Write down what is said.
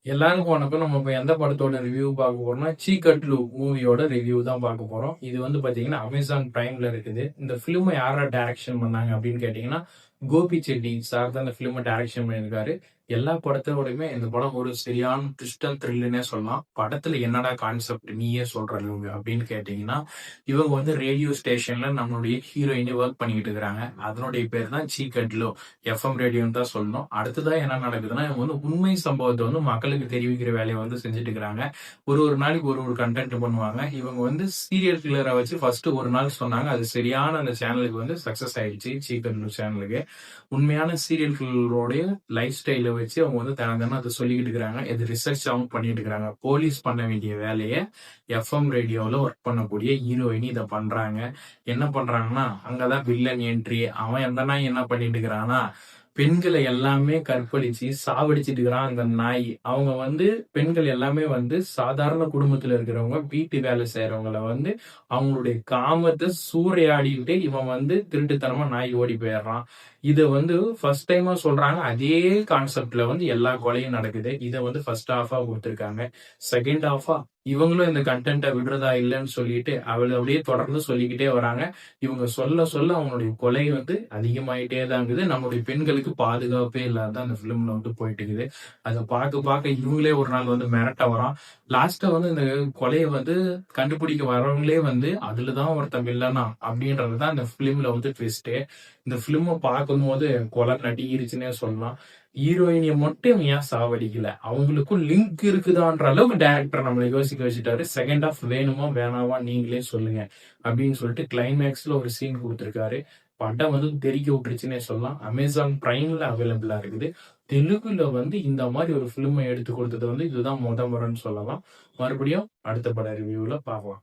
எல்லாருக்கும் வணக்கம். நம்ம இப்ப எந்த படத்தோட ரிவ்யூ பார்க்க போறோம்னா, சீக்கட்லு மூவியோட ரிவ்யூ தான் பார்க்க போறோம். இது வந்து பாத்தீங்கன்னா அமேசான் பிரைம்ல இருக்குது. இந்த ஃபிலிமை யாரா டைரக்ஷன் பண்ணாங்க அப்படின்னு கேட்டீங்கன்னா, கோபி செட்டி சார் தான் இந்த ஃபிலிமை டைரக்ஷன் பண்ணியிருக்காரு. எல்லா படத்தோடையுமே இந்த படம் ஒரு சரியான ட்விஸ்ட் அண்ட் த்ரில்லுன்னே சொல்லலாம். படத்துல என்னடா கான்செப்ட் நீயே சொல்ற அளவுக்கு அப்படின்னு கேட்டீங்கன்னா, இவங்க வந்து ரேடியோ ஸ்டேஷன்ல நம்மளுடைய ஹீரோயினி ஒர்க் பண்ணிக்கிட்டு இருக்கிறாங்க. அதனுடைய பேர் தான் சீக்கட்லு எஃப்எம் ரேடியோன்னு தான் சொல்லணும். அடுத்ததா என்ன நடக்குதுன்னா, இவங்க வந்து உண்மை சம்பவத்தை வந்து மக்களுக்கு தெரிவிக்கிற வேலையை வந்து செஞ்சுட்டு இருக்கிறாங்க. ஒரு ஒரு நாளைக்கு ஒரு ஒரு கண்டென்ட் பண்ணுவாங்க. இவங்க வந்து சீரியல் கில்லரை வச்சு ஃபர்ஸ்ட் ஒரு நாள் சொன்னாங்க. அது சரியான அந்த சேனலுக்கு வந்து சக்சஸ் ஆயிடுச்சு. சீக்கட்லு சேனலுக்கு உண்மையான சீரியல் கில்லரோடைய லைஃப் ஸ்டைலை வச்சு அவங்க வந்து தினம் தினம் அதை சொல்லிக்கிட்டு இருக்கிறாங்க. இது ரிசர்ச்சாகவும் பண்ணிட்டு இருக்கிறாங்க. போலீஸ் பண்ண வேண்டிய வேலையை எஃப்எம் ரேடியோவில் ஒர்க் பண்ணக்கூடிய ஹீரோயினி இதை பண்றாங்க. என்ன பண்றாங்கன்னா, அங்கதான் வில்லன் என்ட்ரி. அவன் எந்த நாய் என்ன பண்ணிட்டு இருக்கிறான்னா, பெண்களை எல்லாமே கற்பழிச்சு சாவடிச்சிட்டு இருக்கிறான் அந்த நாய். அவங்க வந்து பெண்கள் எல்லாமே வந்து சாதாரண குடும்பத்துல இருக்கிறவங்க, வீட்டு வேலை செய்யறவங்கள வந்து அவங்களுடைய காமத்தை சூறையாடிட்டு இவன் வந்து திருட்டுத்தனமா நாய் ஓடி போயிடுறான். இதை வந்து ஃபர்ஸ்ட் டைமா சொல்றாங்க. அதே கான்செப்ட்ல வந்து எல்லா கொலையும் நடக்குது. இதை வந்து ஃபர்ஸ்ட் ஹாஃபா கொடுத்துருக்காங்க. செகண்ட் ஹாஃபா இவங்களும் இந்த கண்டென்ட்டை விடுறதா இல்லைன்னு சொல்லிட்டு அவளை அப்படியே தொடர்ந்து சொல்லிக்கிட்டே வராங்க. இவங்க சொல்ல சொல்ல அவங்களுடைய கொலை வந்து அதிகமாயிட்டே தான் இருக்குது. நம்மளுடைய பெண்களுக்கு பாதுகாப்பே இல்லாத அந்த பிலிம்ல வந்து போயிட்டு இருக்குது. அதை பார்க்க பார்க்க இவங்களே ஒரு நாள் வந்து மிரட்ட வரான். லாஸ்டா வந்து இந்த கொலையை வந்து கண்டுபிடிக்க வரவங்களே வந்து அதுலதான் ஒருத்தன் வில்லனா அப்படின்றதுதான் இந்த பிலிம்ல வந்து ட்விஸ்டே. இந்த பிலிமை பார்க்கும்போது கொலை நடிகிருச்சுன்னே சொல்லலாம். ஹீரோயினிய மட்டும் ஏன் சாவடிக்கல, அவங்களுக்கும் லிங்க் இருக்குதான்ற அளவுக்கு டைரக்டர் நம்மளை யோசிக்க வச்சுட்டாரு. செகண்ட் ஹாஃப் வேணுமா வேணாமா நீங்களே சொல்லுங்க அப்படின்னு சொல்லிட்டு கிளைமேக்ஸ்ல ஒரு சீன் கொடுத்திருக்காரு. படம் வந்து தெறிக்க விட்டுருச்சுன்னே சொல்லலாம். அமேசான் பிரைம்ல அவைலபிளா இருக்குது. தெலுங்குல வந்து இந்த மாதிரி ஒரு பிலிமை எடுத்து கொடுத்தது வந்து இதுதான் முறைன்னு சொல்லலாம். மறுபடியும் அடுத்த பட ரிவ்யூல பார்க்கலாம்.